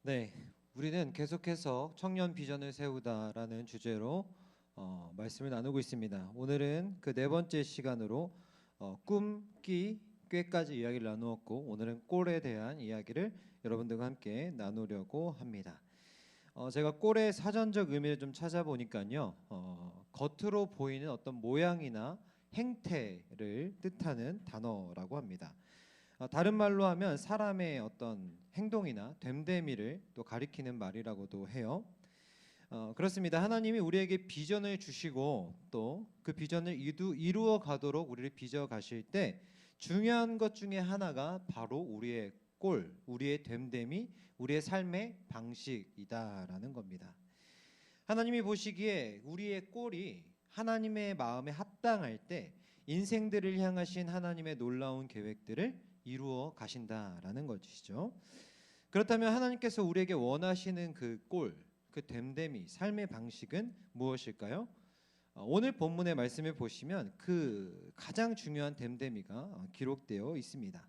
네, 우리는 계속해서 청년 비전을 세우다라는 주제로 말씀을 나누고 있습니다. 오늘은 그 네 번째 시간으로 꿈, 끼, 꾀까지 이야기를 나누었고, 오늘은 꼴에 대한 이야기를 여러분들과 함께 나누려고 합니다. 제가 꼴의 사전적 의미를 좀 찾아보니까요, 겉으로 보이는 어떤 모양이나 행태를 뜻하는 단어라고 합니다. 다른 말로 하면 사람의 어떤 행동이나 됨됨이를 또 가리키는 말이라고도 해요. 그렇습니다. 하나님이 우리에게 비전을 주시고 또 그 비전을 이루어 가도록 우리를 빚어 가실 때 중요한 것 중에 하나가 바로 우리의 꼴, 우리의 됨됨이, 우리의 삶의 방식이다라는 겁니다. 하나님이 보시기에 우리의 꼴이 하나님의 마음에 합당할 때 인생들을 향하신 하나님의 놀라운 계획들을 이루어 가신다라는 것이죠. 그렇다면 하나님께서 우리에게 원하시는 그 꼴, 그 됨됨이, 삶의 방식은 무엇일까요? 오늘 본문의 말씀을 보시면 그 가장 중요한 됨됨이가 기록되어 있습니다.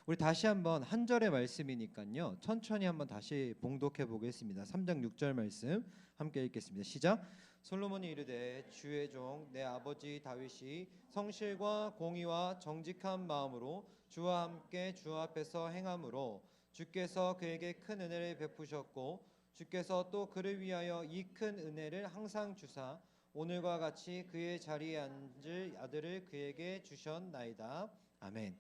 우리 다시 한번 한 절의 말씀이니까요. 천천히 한번 다시 봉독해 보겠습니다. 3장 6절 말씀 함께 읽겠습니다. 시작. 솔로몬이 이르되 주의 종 내 아버지 다윗이 성실과 공의와 정직한 마음으로 주와 함께 주 앞에서 행함으로 주께서 그에게 큰 은혜를 베푸셨고 주께서 또 그를 위하여 이 큰 은혜를 항상 주사 오늘과 같이 그의 자리에 앉을 아들을 그에게 주셨나이다. 아멘.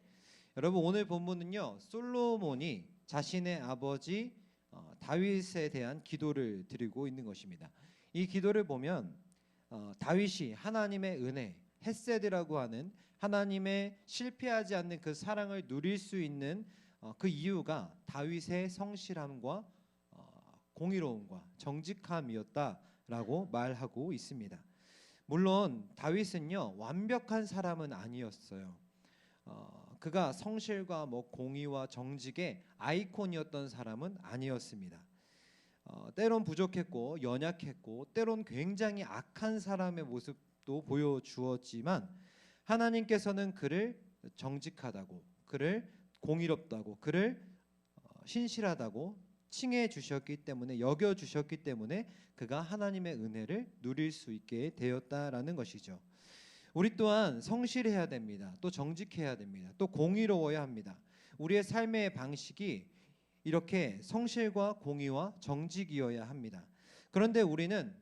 여러분 오늘 본문은요 솔로몬이 자신의 아버지 다윗에 대한 기도를 드리고 있는 것입니다. 이 기도를 보면 다윗이 하나님의 은혜 헤세드라고 하는 하나님의 실패하지 않는 그 사랑을 누릴 수 있는 그 이유가 다윗의 성실함과 공의로움과 정직함이었다라고 말하고 있습니다. 물론 다윗은요 완벽한 사람은 아니었어요. 그가 성실과 공의와 정직의 아이콘이었던 사람은 아니었습니다. 때론 부족했고 연약했고 때론 굉장히 악한 사람의 모습도 보여주었지만 하나님께서는 그를 정직하다고 그를 공의롭다고 그를 신실하다고 칭해 주셨기 때문에 여겨 주셨기 때문에 그가 하나님의 은혜를 누릴 수 있게 되었다라는 것이죠. 우리 또한 성실해야 됩니다. 또 정직해야 됩니다. 또 공의로워야 합니다. 우리의 삶의 방식이 이렇게 성실과 공의와 정직이어야 합니다. 그런데 우리는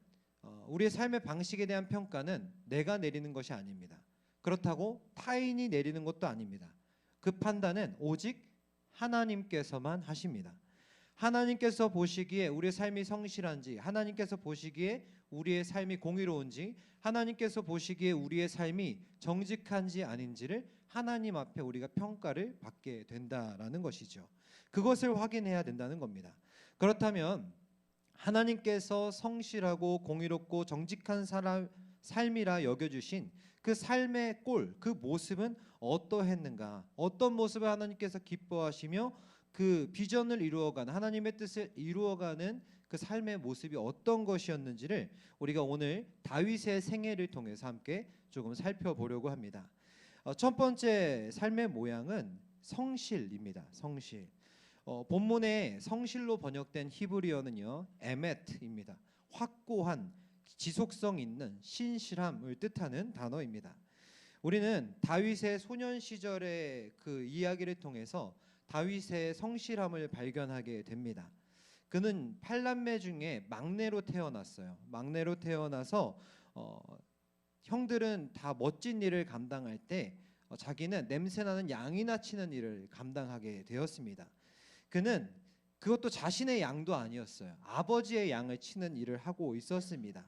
우리의 삶의 방식에 대한 평가는 내가 내리는 것이 아닙니다. 그렇다고 타인이 내리는 것도 아닙니다. 그 판단은 오직 하나님께서만 하십니다. 하나님께서 보시기에 우리의 삶이 성실한지, 하나님께서 보시기에 우리의 삶이 공의로운지, 하나님께서 보시기에 우리의 삶이 정직한지 아닌지를 하나님 앞에 우리가 평가를 받게 된다라는 것이죠. 그것을 확인해야 된다는 겁니다. 그렇다면 하나님께서 성실하고 공의롭고 정직한 삶이라 여겨주신 그 삶의 꼴, 그 모습은 어떠했는가? 어떤 모습을 하나님께서 기뻐하시며 그 비전을 이루어가는 하나님의 뜻을 이루어가는 그 삶의 모습이 어떤 것이었는지를 우리가 오늘 다윗의 생애를 통해서 함께 조금 살펴보려고 합니다. 첫 번째 삶의 모양은 성실입니다. 성실. 본문에 성실로 번역된 히브리어는요 에메트입니다. 확고한, 지속성 있는, 신실함을 뜻하는 단어입니다. 우리는 다윗의 소년 시절의 그 이야기를 통해서 다윗의 성실함을 발견하게 됩니다. 그는 8남매 중에 막내로 태어났어요. 막내로 태어나서 형들은 다 멋진 일을 감당할 때 자기는 냄새나는 양이나 치는 일을 감당하게 되었습니다. 그는 그것도 자신의 양도 아니었어요. 아버지의 양을 치는 일을 하고 있었습니다.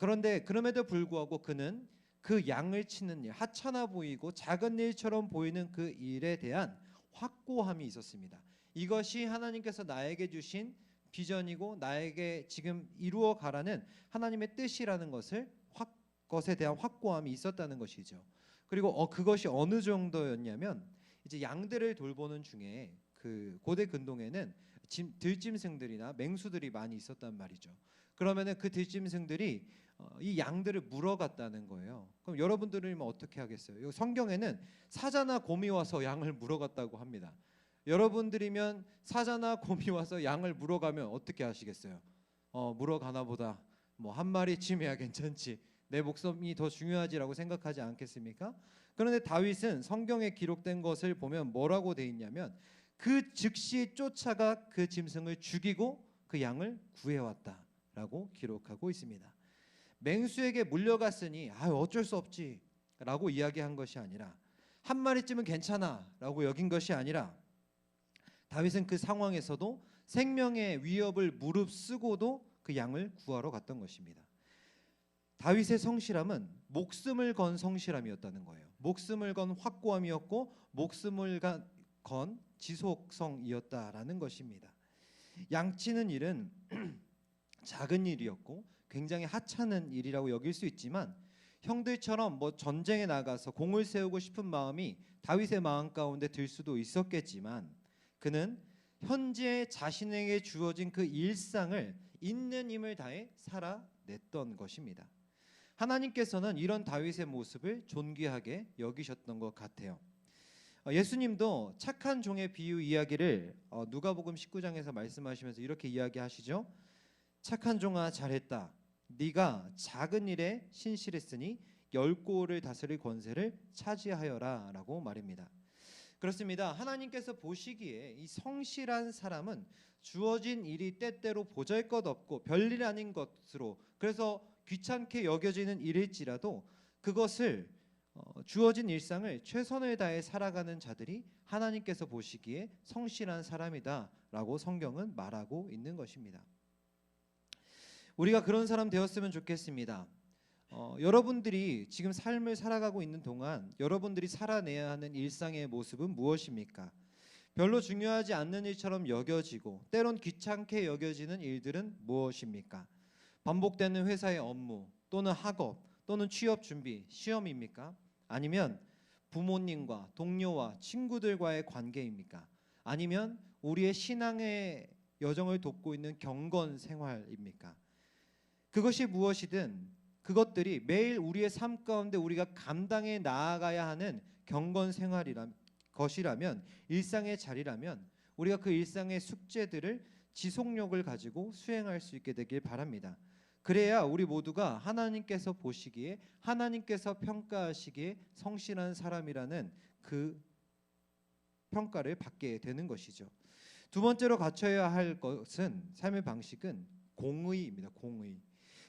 그런데 그럼에도 불구하고 그는 그 양을 치는 일, 하찮아 보이고 작은 일처럼 보이는 그 일에 대한 확고함이 있었습니다. 이것이 하나님께서 나에게 주신 비전이고 나에게 지금 이루어 가라는 하나님의 뜻이라는 것에 대한 확고함이 있었다는 것이죠. 그리고 그것이 어느 정도였냐면 이제 양들을 돌보는 중에 그 고대 근동에는 들짐승들이나 맹수들이 많이 있었단 말이죠. 그러면은 그 들짐승들이 이 양들을 물어갔다는 거예요. 그럼 여러분들은 어떻게 하겠어요? 성경에는 사자나 곰이 와서 양을 물어갔다고 합니다. 여러분들이면 사자나 곰이 와서 양을 물어가면 어떻게 하시겠어요? 물어가나 보다. 뭐 한 마리쯤이야 괜찮지. 내 목숨이 더 중요하지라고 생각하지 않겠습니까? 그런데 다윗은 성경에 기록된 것을 보면 뭐라고 돼 있냐면 그 즉시 쫓아가 그 짐승을 죽이고 그 양을 구해왔다라고 기록하고 있습니다. 맹수에게 물려갔으니 어쩔 수 없지라고 이야기한 것이 아니라 한 마리쯤은 괜찮아라고 여긴 것이 아니라 다윗은 그 상황에서도 생명의 위협을 무릅쓰고도 그 양을 구하러 갔던 것입니다. 다윗의 성실함은 목숨을 건 성실함이었다는 거예요. 목숨을 건 확고함이었고 목숨을 건 지속성이었다라는 것입니다. 양치는 일은 작은 일이었고 굉장히 하찮은 일이라고 여길 수 있지만 형들처럼 뭐 전쟁에 나가서 공을 세우고 싶은 마음이 다윗의 마음 가운데 들 수도 있었겠지만 그는 현재 자신에게 주어진 그 일상을 있는 힘을 다해 살아냈던 것입니다. 하나님께서는 이런 다윗의 모습을 존귀하게 여기셨던 것 같아요. 예수님도 착한 종의 비유 이야기를 누가복음 19장에서 말씀하시면서 이렇게 이야기하시죠. 착한 종아 잘했다. 네가 작은 일에 신실했으니 10고을을 다스릴 권세를 차지하여라 라고 말입니다. 그렇습니다. 하나님께서 보시기에 이 성실한 사람은 주어진 일이 때때로 보잘것없고 별일 아닌 것으로 그래서 귀찮게 여겨지는 일일지라도 그것을 주어진 일상을 최선을 다해 살아가는 자들이 하나님께서 보시기에 성실한 사람이다라고 성경은 말하고 있는 것입니다. 우리가 그런 사람 되었으면 좋겠습니다. 여러분들이 지금 삶을 살아가고 있는 동안 여러분들이 살아내야 하는 일상의 모습은 무엇입니까? 별로 중요하지 않는 일처럼 여겨지고 때론 귀찮게 여겨지는 일들은 무엇입니까? 반복되는 회사의 업무 또는 학업 또는 취업 준비, 시험입니까? 아니면 부모님과 동료와 친구들과의 관계입니까? 아니면 우리의 신앙의 여정을 돕고 있는 경건 생활입니까? 그것이 무엇이든 그것들이 매일 우리의 삶 가운데 우리가 감당해 나아가야 하는 경건 것이라면 일상의 자리라면 우리가 그 일상의 숙제들을 지속력을 가지고 수행할 수 있게 되길 바랍니다. 그래야 우리 모두가 하나님께서 보시기에 하나님께서 평가하시기에 성실한 사람이라는 그 평가를 받게 되는 것이죠. 두 번째로 갖춰야 할 것은 삶의 방식은 공의입니다. 공의.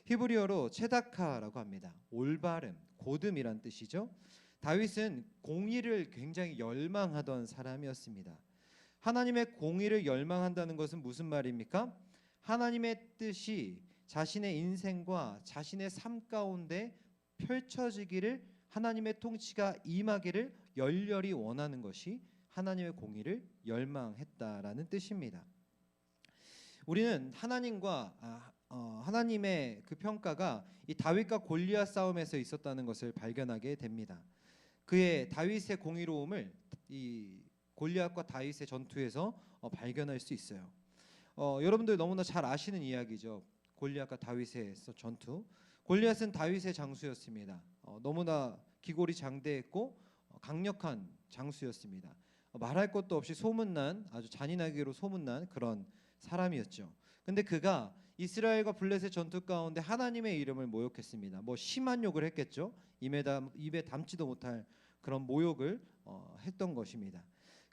히브리어로 체다카라고 합니다. 올바름, 고듬이란 뜻이죠. 다윗은 공의를 굉장히 열망하던 사람이었습니다. 하나님의 공의를 열망한다는 것은 무슨 말입니까? 하나님의 뜻이 자신의 인생과 자신의 삶 가운데 펼쳐지기를 하나님의 통치가 임하기를 열렬히 원하는 것이 하나님의 공의를 열망했다라는 뜻입니다. 우리는 하나님의 그 평가가 이 다윗과 골리앗 싸움에서 있었다는 것을 발견하게 됩니다. 그의 다윗의 공의로움을 이 골리앗과 다윗의 전투에서 발견할 수 있어요. 여러분들 너무나 잘 아시는 이야기죠. 골리앗과 다윗의 전투. 골리앗은 다윗의 장수였습니다. 너무나 기골이 장대했고 강력한 장수였습니다. 말할 것도 없이 소문난 아주 잔인하기로 소문난 그런 사람이었죠. 근데 그가 이스라엘과 블레셋 전투 가운데 하나님의 이름을 모욕했습니다. 뭐 심한 욕을 했겠죠. 입에 담지도 못할 그런 모욕을 했던 것입니다.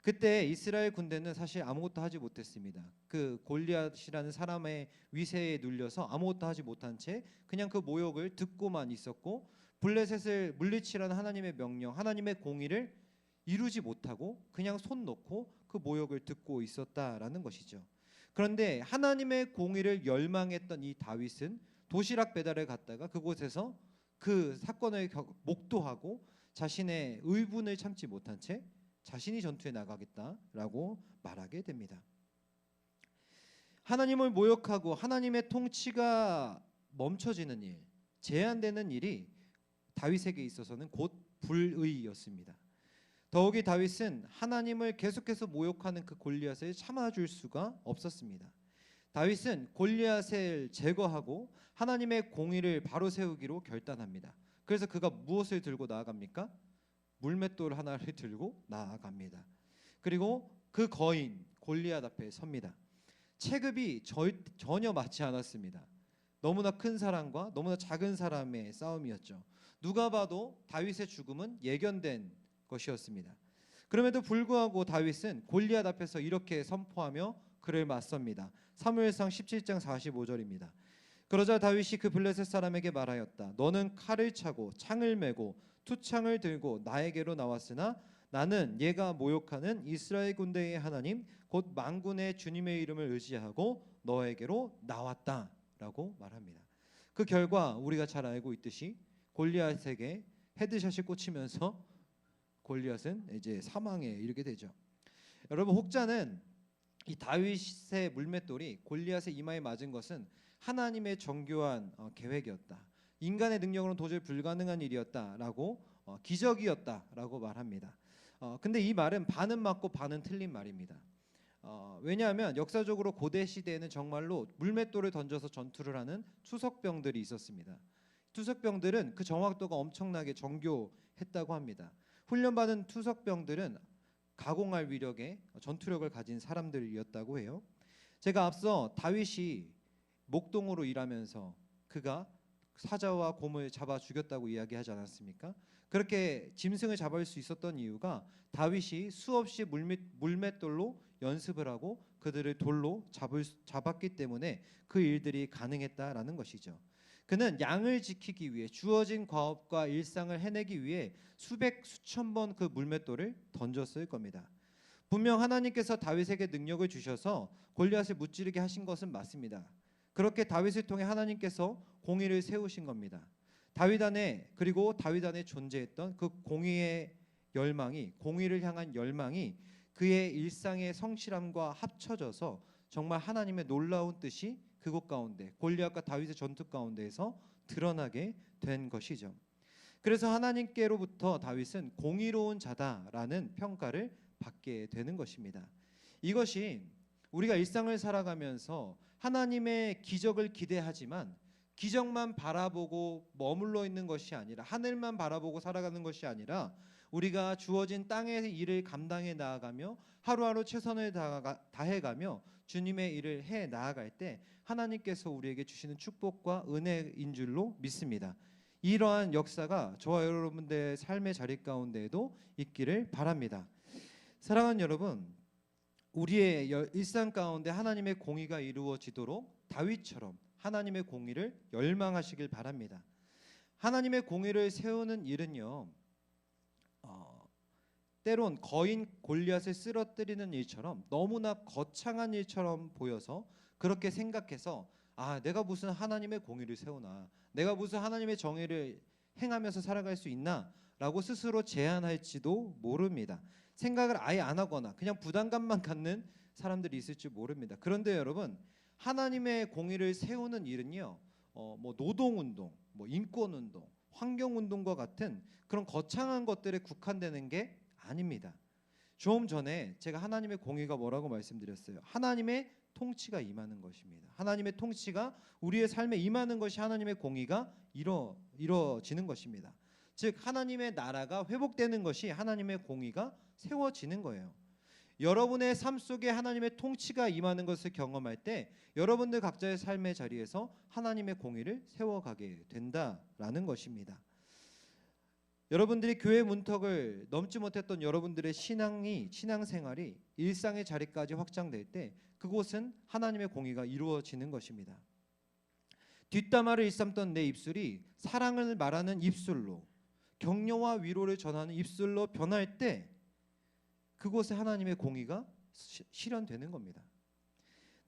그때 이스라엘 군대는 사실 아무것도 하지 못했습니다. 그 골리앗이라는 사람의 위세에 눌려서 아무것도 하지 못한 채 그냥 그 모욕을 듣고만 있었고 블레셋을 물리치라는 하나님의 명령, 하나님의 공의를 이루지 못하고 그냥 손 놓고 그 모욕을 듣고 있었다라는 것이죠. 그런데 하나님의 공의를 열망했던 이 다윗은 도시락 배달을 갔다가 그곳에서 그 사건을 목도하고 자신의 의분을 참지 못한 채 자신이 전투에 나가겠다라고 말하게 됩니다. 하나님을 모욕하고 하나님의 통치가 멈춰지는 일, 제한되는 일이 다윗에게 있어서는 곧 불의였습니다. 더욱이 다윗은 하나님을 계속해서 모욕하는 그 골리앗을 참아줄 수가 없었습니다. 다윗은 골리앗을 제거하고 하나님의 공의를 바로 세우기로 결단합니다. 그래서 그가 무엇을 들고 나아갑니까? 물맷돌 하나를 들고 나아갑니다. 그리고 그 거인 골리앗 앞에 섭니다. 체급이 전혀 맞지 않았습니다. 너무나 큰 사람과 너무나 작은 사람의 싸움이었죠. 누가 봐도 다윗의 죽음은 예견된 것이었습니다. 그럼에도 불구하고 다윗은 골리앗 앞에서 이렇게 선포하며 그를 맞섭니다. 사무엘상 17장 45절입니다. 그러자 다윗이 그 블레셋 사람에게 말하였다. 너는 칼을 차고 창을 메고 투창을 들고 나에게로 나왔으나 나는 얘가 모욕하는 이스라엘 군대의 하나님 곧 만군의 주님의 이름을 의지하고 너에게로 나왔다라고 말합니다. 그 결과 우리가 잘 알고 있듯이 골리앗에게 헤드샷이 꽂히면서 골리앗은 이제 사망에 이르게 되죠. 여러분, 혹자는 이 다윗의 물맷돌이 골리앗의 이마에 맞은 것은 하나님의 정교한 계획이었다. 인간의 능력으로는 도저히 불가능한 일이었다라고 기적이었다라고 말합니다. 근데 이 말은 반은 맞고 반은 틀린 말입니다. 왜냐하면 역사적으로 고대 시대에는 정말로 물맷돌을 던져서 전투를 하는 투석병들이 있었습니다. 투석병들은 그 정확도가 엄청나게 정교했다고 합니다. 훈련받은 투석병들은 가공할 위력의 전투력을 가진 사람들이었다고 해요. 제가 앞서 다윗이 목동으로 일하면서 그가 사자와 곰을 잡아 죽였다고 이야기하지 않았습니까? 그렇게 짐승을 잡을 수 있었던 이유가 다윗이 수없이 물맷돌로 연습을 하고 그들을 돌로 잡았기 때문에 그 일들이 가능했다라는 것이죠. 그는 양을 지키기 위해 주어진 과업과 일상을 해내기 위해 수백 수천 번 그 물맷돌을 던졌을 겁니다. 분명 하나님께서 다윗에게 능력을 주셔서 골리앗을 무찌르게 하신 것은 맞습니다. 그렇게 다윗을 통해 하나님께서 공의를 세우신 겁니다. 다윗 안에, 그리고 다윗 안에 존재했던 그 공의의 열망이, 공의를 향한 열망이 그의 일상의 성실함과 합쳐져서 정말 하나님의 놀라운 뜻이 그곳 가운데, 골리앗과 다윗의 전투 가운데에서 드러나게 된 것이죠. 그래서 하나님께로부터 다윗은 공의로운 자다라는 평가를 받게 되는 것입니다. 이것이 우리가 일상을 살아가면서 하나님의 기적을 기대하지만 기적만 바라보고 머물러 있는 것이 아니라, 하늘만 바라보고 살아가는 것이 아니라, 우리가 주어진 땅의 일을 감당해 나아가며 하루하루 최선을 다해가며 주님의 일을 해 나아갈 때 하나님께서 우리에게 주시는 축복과 은혜인 줄로 믿습니다. 이러한 역사가 저와 여러분들의 삶의 자리 가운데에도 있기를 바랍니다. 사랑하는 여러분, 우리의 일상 가운데 하나님의 공의가 이루어지도록 다윗처럼 하나님의 공의를 열망하시길 바랍니다. 하나님의 공의를 세우는 일은요, 때론 거인 골리앗을 쓰러뜨리는 일처럼 너무나 거창한 일처럼 보여서 그렇게 생각해서 내가 무슨 하나님의 공의를 세우나, 내가 무슨 하나님의 정의를 행하면서 살아갈 수 있나 라고 스스로 제안할지도 모릅니다. 생각을 아예 안 하거나 그냥 부담감만 갖는 사람들이 있을지 모릅니다. 그런데 여러분, 하나님의 공의를 세우는 일은요, 뭐 노동운동, 뭐 인권운동, 환경운동과 같은 그런 거창한 것들에 국한되는 게 아닙니다. 좀 전에 제가 하나님의 공의가 뭐라고 말씀드렸어요. 하나님의 통치가 임하는 것입니다. 하나님의 통치가 우리의 삶에 임하는 것이 하나님의 공의가 이루어지는 것입니다. 즉 하나님의 나라가 회복되는 것이 하나님의 공의가 세워지는 거예요. 여러분의 삶 속에 하나님의 통치가 임하는 것을 경험할 때 여러분들 각자의 삶의 자리에서 하나님의 공의를 세워가게 된다라는 것입니다. 여러분들이 교회 문턱을 넘지 못했던 여러분들의 신앙생활이 일상의 자리까지 확장될 때 그곳은 하나님의 공의가 이루어지는 것입니다. 뒷담화를 일삼던 내 입술이 사랑을 말하는 입술로, 격려와 위로를 전하는 입술로 변할 때 그곳에 하나님의 공의가 실현되는 겁니다.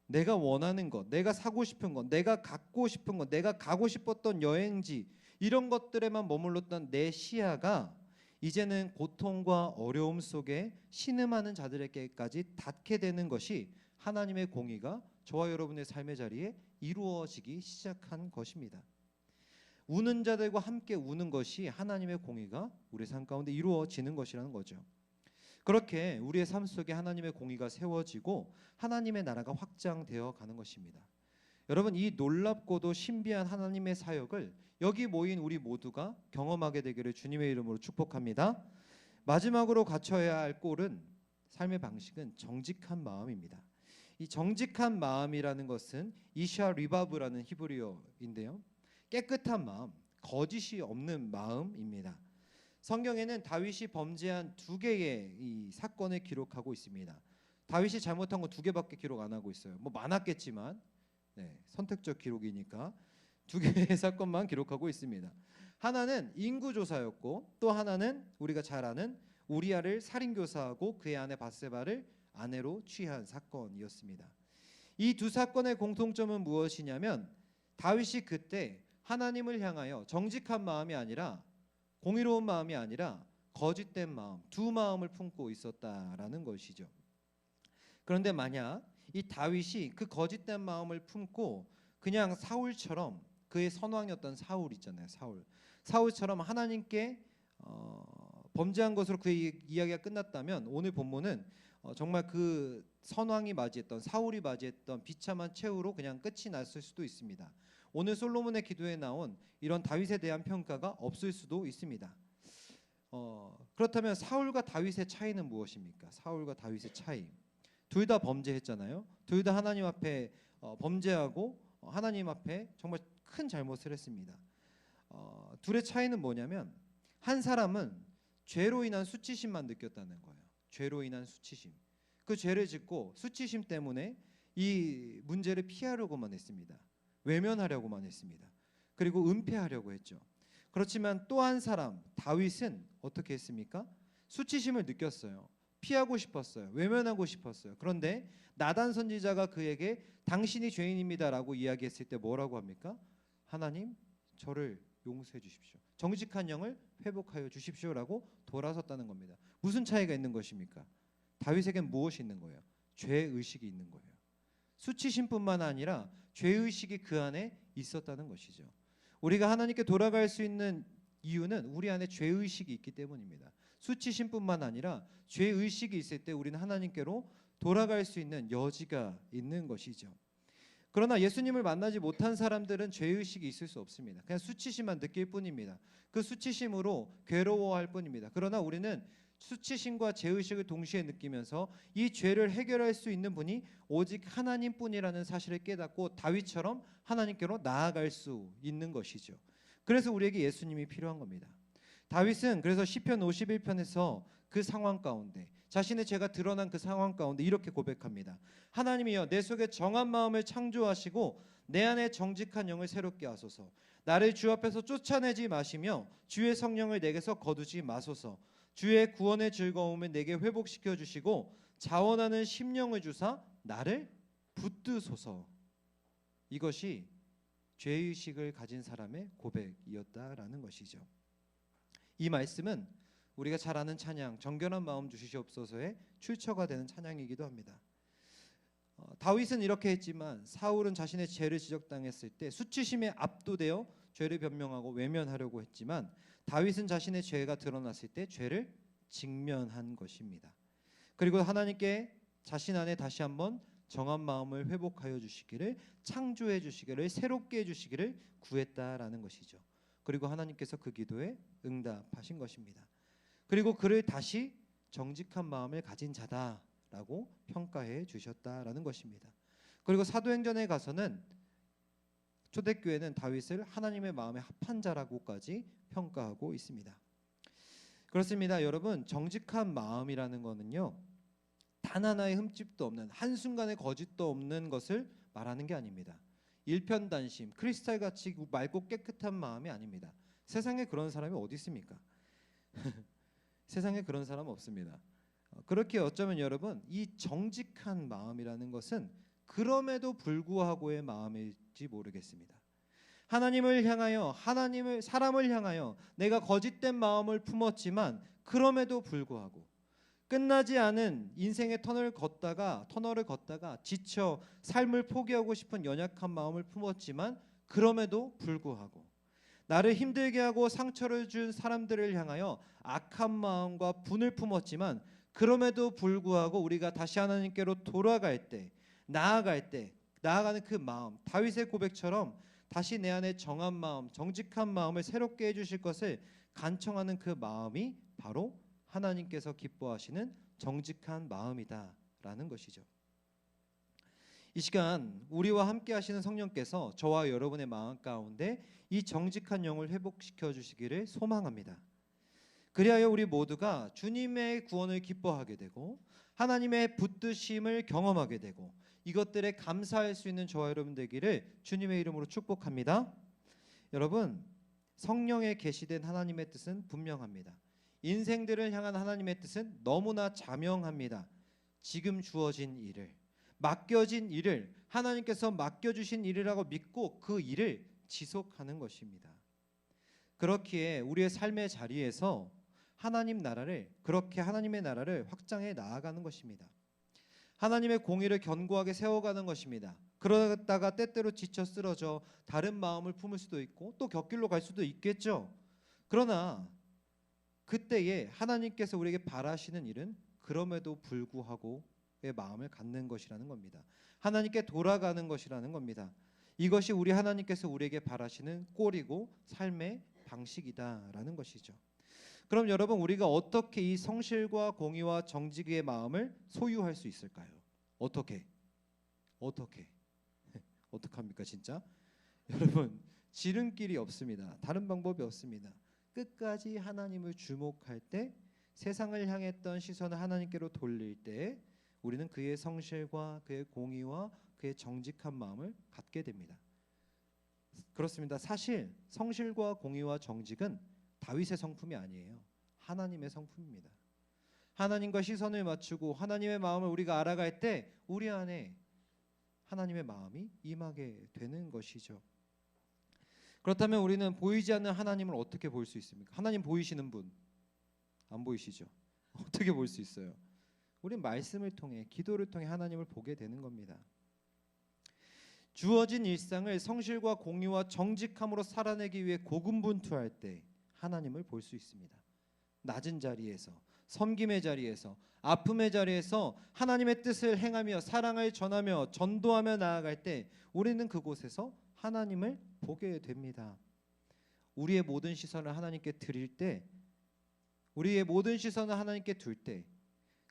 내가 원하는 것, 내가 사고 싶은 것, 내가 갖고 싶은 것, 내가 가고 싶었던 여행지, 이런 것들에만 머물렀던 내 시야가 이제는 고통과 어려움 속에 신음하는 자들에게까지 닿게 되는 것이 하나님의 공의가 저와 여러분의 삶의 자리에 이루어지기 시작한 것입니다. 우는 자들과 함께 우는 것이 하나님의 공의가 우리 삶 가운데 이루어지는 것이라는 거죠. 그렇게 우리의 삶 속에 하나님의 공의가 세워지고 하나님의 나라가 확장되어 가는 것입니다. 여러분, 이 놀랍고도 신비한 하나님의 사역을 여기 모인 우리 모두가 경험하게 되기를 주님의 이름으로 축복합니다. 마지막으로 갖춰야 할 꼴은 삶의 방식은 정직한 마음입니다. 이 정직한 마음이라는 것은 이샤 리바브라는 히브리어인데요. 깨끗한 마음, 거짓이 없는 마음입니다. 성경에는 다윗이 범죄한 두 개의 이 사건을 기록하고 있습니다. 다윗이 잘못한 거 두 개밖에 기록 안 하고 있어요. 뭐 많았겠지만 선택적 기록이니까 두 개의 사건만 기록하고 있습니다. 하나는 인구조사였고 또 하나는 우리가 잘 아는 우리아를 살인교사하고 그의 아내 바세바를 아내로 취한 사건이었습니다. 이 두 사건의 공통점은 무엇이냐면 다윗이 그때 하나님을 향하여 정직한 마음이 아니라 공의로운 마음이 아니라 거짓된 마음, 두 마음을 품고 있었다라는 것이죠. 그런데 만약 이 다윗이 그 거짓된 마음을 품고 그냥 사울처럼 그의 선왕이었던 사울 있잖아요. 사울처럼 하나님께 범죄한 것으로 그의 이야기가 끝났다면 오늘 본문은 정말 그 선왕이 맞이했던 사울이 맞이했던 비참한 최후로 그냥 끝이 났을 수도 있습니다. 오늘 솔로몬의 기도에 나온 이런 다윗에 대한 평가가 없을 수도 있습니다. 그렇다면 사울과 다윗의 차이는 무엇입니까? 사울과 다윗의 차이. 둘 다 범죄했잖아요. 둘 다 하나님 앞에 범죄하고 하나님 앞에 정말 큰 잘못을 했습니다. 둘의 차이는 뭐냐면 한 사람은 죄로 인한 수치심만 느꼈다는 거예요. 죄로 인한 수치심. 그 죄를 짓고 수치심 때문에 이 문제를 피하려고만 했습니다. 외면하려고만 했습니다. 그리고 은폐하려고 했죠. 그렇지만 또 한 사람 다윗은 어떻게 했습니까? 수치심을 느꼈어요. 피하고 싶었어요. 외면하고 싶었어요. 그런데 나단 선지자가 그에게 당신이 죄인입니다라고 이야기했을 때 뭐라고 합니까? 하나님 저를 용서해 주십시오. 정직한 영을 회복하여 주십시오라고 돌아섰다는 겁니다. 무슨 차이가 있는 것입니까? 다윗에겐 무엇이 있는 거예요? 죄의식이 있는 거예요. 수치심뿐만 아니라 죄의식이 그 안에 있었다는 것이죠. 우리가 하나님께 돌아갈 수 있는 이유는 우리 안에 죄의식이 있기 때문입니다. 수치심뿐만 아니라 죄의식이 있을 때 우리는 하나님께로 돌아갈 수 있는 여지가 있는 것이죠. 그러나 예수님을 만나지 못한 사람들은 죄의식이 있을 수 없습니다. 그냥 수치심만 느낄 뿐입니다. 그 수치심으로 괴로워할 뿐입니다. 그러나 우리는 수치심과 죄의식을 동시에 느끼면서 이 죄를 해결할 수 있는 분이 오직 하나님뿐이라는 사실을 깨닫고 다윗처럼 하나님께로 나아갈 수 있는 것이죠. 그래서 우리에게 예수님이 필요한 겁니다. 다윗은 그래서 시편 51편에서 그 상황 가운데 자신의 죄가 드러난 그 상황 가운데 이렇게 고백합니다. 하나님이여 내 속에 정한 마음을 창조하시고 내 안에 정직한 영을 새롭게 하소서. 나를 주 앞에서 쫓아내지 마시며 주의 성령을 내게서 거두지 마소서. 주의 구원의 즐거움을 내게 회복시켜 주시고 자원하는 심령을 주사 나를 붙드소서. 이것이 죄의식을 가진 사람의 고백이었다라는 것이죠. 이 말씀은 우리가 잘 아는 찬양 정결한 마음 주시옵소서의 출처가 되는 찬양이기도 합니다. 다윗은 이렇게 했지만 사울은 자신의 죄를 지적당했을 때 수치심에 압도되어 죄를 변명하고 외면하려고 했지만 다윗은 자신의 죄가 드러났을 때 죄를 직면한 것입니다. 그리고 하나님께 자신 안에 다시 한번 정한 마음을 회복하여 주시기를, 창조해 주시기를, 새롭게 해 주시기를 구했다라는 것이죠. 그리고 하나님께서 그 기도에 응답하신 것입니다. 그리고 그를 다시 정직한 마음을 가진 자다라고 평가해 주셨다라는 것입니다. 그리고 사도행전에 가서는 초대교회는 다윗을 하나님의 마음에 합한 자라고까지 평가하고 있습니다. 그렇습니다. 여러분, 정직한 마음이라는 거는요, 단 하나의 흠집도 없는, 한순간의 거짓도 없는 것을 말하는 게 아닙니다. 일편단심, 크리스탈같이 맑고 깨끗한 마음이 아닙니다. 세상에 그런 사람이 어디 있습니까? 세상에 그런 사람 없습니다. 그렇게 어쩌면 여러분, 이 정직한 마음이라는 것은 그럼에도 불구하고의 마음일지 모르겠습니다. 하나님을 향하여, 사람을 향하여 내가 거짓된 마음을 품었지만 그럼에도 불구하고 끝나지 않은 인생의 터널을 걷다가 지쳐 삶을 포기하고 싶은 연약한 마음을 품었지만 그럼에도 불구하고 나를 힘들게 하고 상처를 준 사람들을 향하여 악한 마음과 분을 품었지만 그럼에도 불구하고 우리가 다시 하나님께로 돌아갈 때, 나아가는 그 마음, 다윗의 고백처럼 다시 내 안에 정한 마음, 정직한 마음을 새롭게 해주실 것을 간청하는 그 마음이 바로 하나님께서 기뻐하시는 정직한 마음이다라는 것이죠. 이 시간 우리와 함께 하시는 성령께서 저와 여러분의 마음 가운데 이 정직한 영을 회복시켜 주시기를 소망합니다. 그리하여 우리 모두가 주님의 구원을 기뻐하게 되고 하나님의 붙드심을 경험하게 되고 이것들에 감사할 수 있는 저와 여러분 되기를 주님의 이름으로 축복합니다. 여러분, 성령에 계시된 하나님의 뜻은 분명합니다. 인생들을 향한 하나님의 뜻은 너무나 자명합니다. 지금 주어진 일을, 맡겨진 일을 하나님께서 맡겨주신 일이라고 믿고 그 일을 지속하는 것입니다. 그렇기에 우리의 삶의 자리에서 그렇게 하나님의 나라를 확장해 나아가는 것입니다. 하나님의 공의를 견고하게 세워가는 것입니다. 그러다가 때때로 지쳐 쓰러져 다른 마음을 품을 수도 있고 또 곁길로 갈 수도 있겠죠. 그러나 그때에 하나님께서 우리에게 바라시는 일은 그럼에도 불구하고의 마음을 갖는 것이라는 겁니다. 하나님께 돌아가는 것이라는 겁니다. 이것이 우리 하나님께서 우리에게 바라시는 꼴이고 삶의 방식이다라는 것이죠. 그럼 여러분, 우리가 어떻게 이 성실과 공의와 정직의 마음을 소유할 수 있을까요? 어떻게 합니까 진짜? 여러분, 지름길이 없습니다. 다른 방법이 없습니다. 끝까지 하나님을 주목할 때, 세상을 향했던 시선을 하나님께로 돌릴 때 우리는 그의 성실과 그의 공의와 그의 정직한 마음을 갖게 됩니다. 그렇습니다. 사실 성실과 공의와 정직은 다윗의 성품이 아니에요. 하나님의 성품입니다. 하나님과 시선을 맞추고 하나님의 마음을 우리가 알아갈 때 우리 안에 하나님의 마음이 임하게 되는 것이죠. 그렇다면 우리는 보이지 않는 하나님을 어떻게 볼 수 있습니까? 하나님 보이시는 분 안 보이시죠? 어떻게 볼 수 있어요? 우리는 말씀을 통해, 기도를 통해 하나님을 보게 되는 겁니다. 주어진 일상을 성실과 공의와 정직함으로 살아내기 위해 고군분투할 때 하나님을 볼 수 있습니다. 낮은 자리에서, 섬김의 자리에서, 아픔의 자리에서 하나님의 뜻을 행하며 사랑을 전하며 전도하며 나아갈 때 우리는 그곳에서 하나님을 보게 됩니다. 우리의 모든 시선을 하나님께 드릴 때, 우리의 모든 시선을 하나님께 둘 때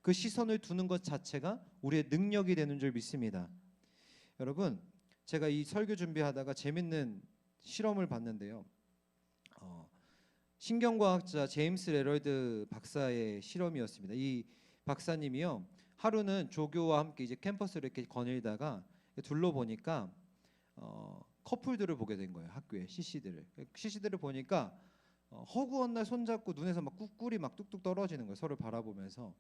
그 시선을 두는 것 자체가 우리의 능력이 되는 줄 믿습니다. 여러분, 제가 이 설교 준비하다가 재밌는 실험을 봤는데요. 신경과학자 제임스 레럴드 박사의 실험이었습니다. 이 박사님이요, 하루는 조교와 함께 이제 캠퍼스를 이렇게 거닐다가 둘러보니까 커플들을 보게 된 거예요. 학교에 CC들을 보니까 허구한 날 손잡고 눈에서 막 꿀이 막 뚝뚝 떨어지는 거예요. 서로 바라보면서.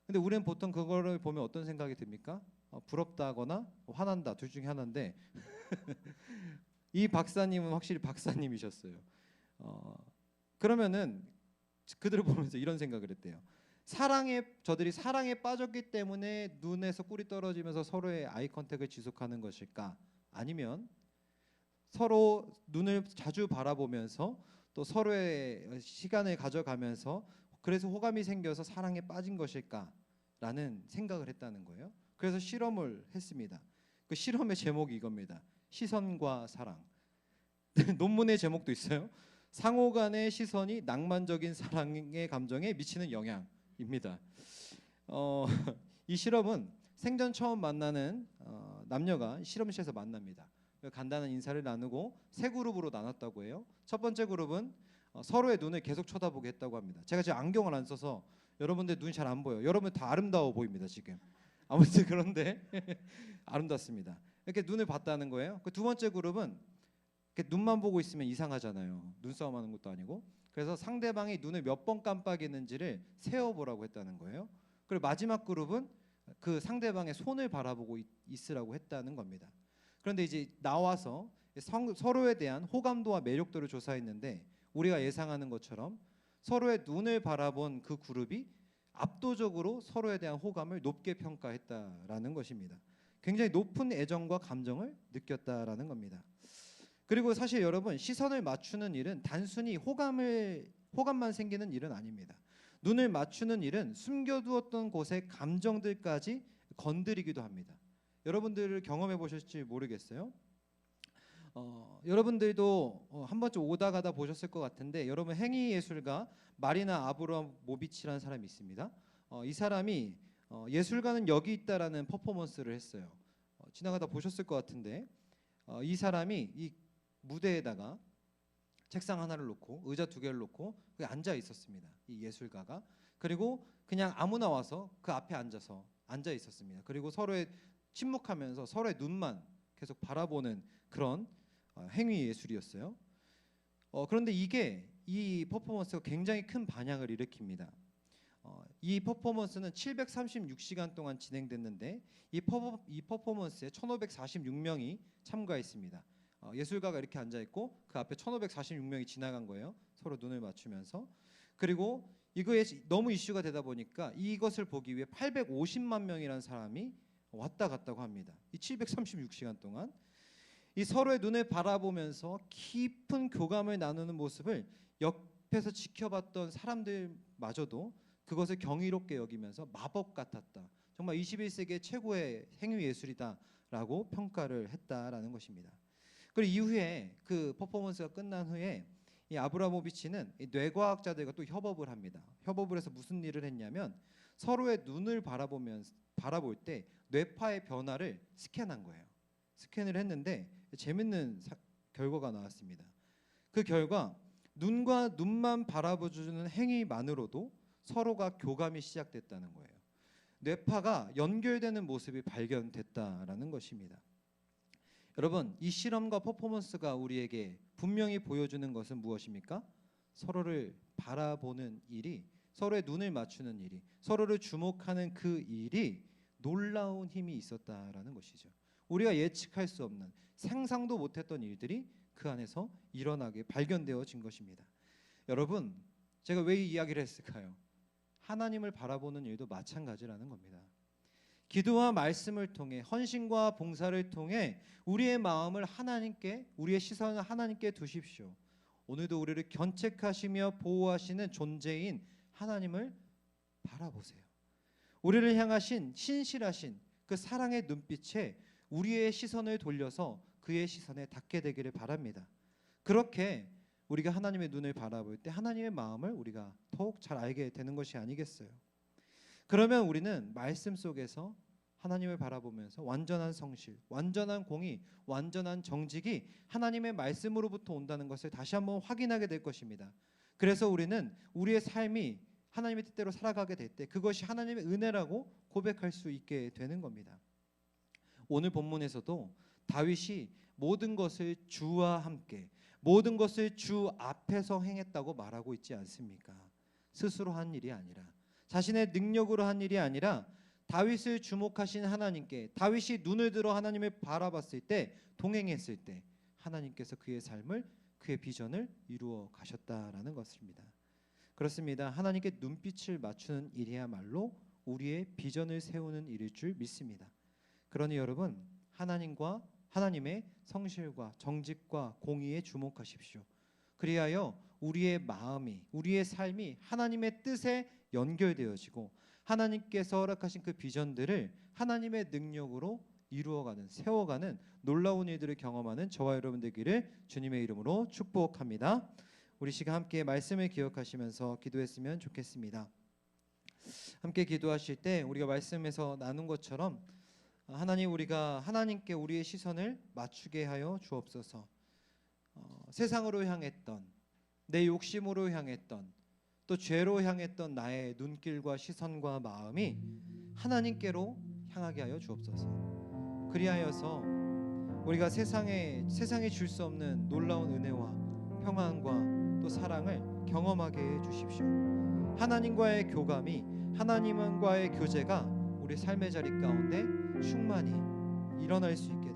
근데 우리는 보통 그거를 보면 어떤 생각이 듭니까? 부럽다거나 화난다, 둘 중에 하나인데 이 박사님은 확실히 박사님이셨어요. 그러면은 그들을 보면서 이런 생각을 했대요. 저들이 사랑에 빠졌기 때문에 눈에서 꿀이 떨어지면서 서로의 아이 컨택을 지속하는 것일까? 아니면 서로 눈을 자주 바라보면서 또 서로의 시간을 가져가면서 그래서 호감이 생겨서 사랑에 빠진 것일까라는 생각을 했다는 거예요. 그래서 실험을 했습니다. 그 실험의 제목이 이겁니다. 시선과 사랑. 논문의 제목도 있어요. 상호 간의 시선이 낭만적인 사랑의 감정에 미치는 영향입니다. 이 실험은 생전 처음 만나는 남녀가 실험실에서 만납니다. 간단한 인사를 나누고 세 그룹으로 나눴다고 해요. 첫 번째 그룹은 서로의 눈을 계속 쳐다보게 했다고 합니다. 제가 지금 안경을 안 써서 여러분들 눈이 잘 안 보여요. 여러분 다 아름다워 보입니다 지금. 아무튼 그런데 아름답습니다. 이렇게 눈을 봤다는 거예요. 그 두 번째 그룹은 이렇게 눈만 보고 있으면 이상하잖아요. 눈싸움하는 것도 아니고. 그래서 상대방이 눈을 몇 번 깜빡이는지를 세어보라고 했다는 거예요. 그리고 마지막 그룹은 그 상대방의 손을 바라보고 있으라고 했다는 겁니다. 그런데 이제 나와서 서로에 대한 호감도와 매력도를 조사했는데 우리가 예상하는 것처럼 서로의 눈을 바라본 그 그룹이 압도적으로 서로에 대한 호감을 높게 평가했다라는 것입니다. 굉장히 높은 애정과 감정을 느꼈다라는 겁니다. 그리고 사실 여러분, 시선을 맞추는 일은 단순히 호감만 생기는 일은 아닙니다. 눈을 맞추는 일은 숨겨두었던 곳의 감정들까지 건드리기도 합니다. 여러분들을 경험해 보셨을지 모르겠어요. 여러분들도 한 번쯤 오다 가다 보셨을 것 같은데, 여러분 행위 예술가 마리나 아브라모비치라는 사람이 있습니다. 이 사람이 예술가는 여기 있다라는 퍼포먼스를 했어요. 지나가다 보셨을 것 같은데 이 사람이 이 무대에다가 책상 하나를 놓고 의자 두 개를 놓고 거기 앉아 있었습니다. 이 예술가가. 그리고 그냥 아무나 와서 그 앞에 앉아 있었습니다. 그리고 서로의 침묵하면서 서로의 눈만 계속 바라보는 그런 행위 예술이었어요. 그런데 이 퍼포먼스가 굉장히 큰 반향을 일으킵니다. 이 퍼포먼스는 736시간 동안 진행됐는데 이 퍼포먼스에 1546명이 참가했습니다. 예술가가 이렇게 앉아 있고 그 앞에 1546명이 지나간 거예요. 서로 눈을 맞추면서. 그리고 이거에 너무 이슈가 되다 보니까 이것을 보기 위해 850만 명이라는 사람이 왔다 갔다고 합니다. 이 736시간 동안 이 서로의 눈을 바라보면서 깊은 교감을 나누는 모습을 옆에서 지켜봤던 사람들마저도 그것을 경이롭게 여기면서 마법 같았다. 정말 21세기의 최고의 행위 예술이다라고 평가를 했다라는 것입니다. 그리고 이후에 그 퍼포먼스가 끝난 후에 이 아브라모비치는 이 뇌과학자들과 또 협업을 합니다. 협업을 해서 무슨 일을 했냐면 서로의 눈을 바라볼 때 뇌파의 변화를 스캔한 거예요. 스캔을 했는데 재밌는 결과가 나왔습니다. 그 결과 눈과 눈만 바라보주는 행위만으로도 서로가 교감이 시작됐다는 거예요. 뇌파가 연결되는 모습이 발견됐다라는 것입니다. 여러분, 이 실험과 퍼포먼스가 우리에게 분명히 보여주는 것은 무엇입니까? 서로를 바라보는 일이, 서로의 눈을 맞추는 일이, 서로를 주목하는 그 일이 놀라운 힘이 있었다라는 것이죠. 우리가 예측할 수 없는, 상상도 못했던 일들이 그 안에서 일어나게 발견되어진 것입니다. 여러분, 제가 왜 이 이야기를 했을까요? 하나님을 바라보는 일도 마찬가지라는 겁니다. 기도와 말씀을 통해 헌신과 봉사를 통해 우리의 마음을 하나님께, 우리의 시선을 하나님께 두십시오. 오늘도 우리를 견책하시며 보호하시는 존재인 하나님을 바라보세요. 우리를 향하신 신실하신 그 사랑의 눈빛에 우리의 시선을 돌려서 그의 시선에 닿게 되기를 바랍니다. 그렇게 우리가 하나님의 눈을 바라볼 때 하나님의 마음을 우리가 더욱 잘 알게 되는 것이 아니겠어요? 그러면 우리는 말씀 속에서 하나님을 바라보면서 완전한 성실, 완전한 공의, 완전한 정직이 하나님의 말씀으로부터 온다는 것을 다시 한번 확인하게 될 것입니다. 그래서 우리는 우리의 삶이 하나님의 뜻대로 살아가게 될 때 그것이 하나님의 은혜라고 고백할 수 있게 되는 겁니다. 오늘 본문에서도 다윗이 모든 것을 주와 함께, 모든 것을 주 앞에서 행했다고 말하고 있지 않습니까? 스스로 한 일이 아니라, 자신의 능력으로 한 일이 아니라 다윗을 주목하신 하나님께, 다윗이 눈을 들어 하나님을 바라봤을 때, 동행했을 때 하나님께서 그의 삶을, 그의 비전을 이루어 가셨다라는 것입니다. 그렇습니다. 하나님께 눈빛을 맞추는 일이야말로 우리의 비전을 세우는 일일 줄 믿습니다. 그러니 여러분, 하나님의 성실과 정직과 공의에 주목하십시오. 그리하여 우리의 마음이, 우리의 삶이 하나님의 뜻에 연결되어지고 하나님께서 허락하신 그 비전들을 하나님의 능력으로 이루어가는, 세워가는 놀라운 일들을 경험하는 저와 여러분 되기를 주님의 이름으로 축복합니다. 우리 시간 함께 말씀을 기억하시면서 기도했으면 좋겠습니다. 함께 기도하실 때 우리가 말씀에서 나눈 것처럼 하나님, 우리가 하나님께 우리의 시선을 맞추게 하여 주옵소서. 세상으로 향했던, 내 욕심으로 향했던, 또 죄로 향했던 나의 눈길과 시선과 마음이 하나님께로 향하게 하여 주옵소서. 그리하여서 우리가 세상에 줄 수 없는 놀라운 은혜와 평안과 또 사랑을 경험하게 해 주십시오. 하나님과의 교감이, 하나님과의 교제가 우리 삶의 자리 가운데 충만히 일어날 수 있게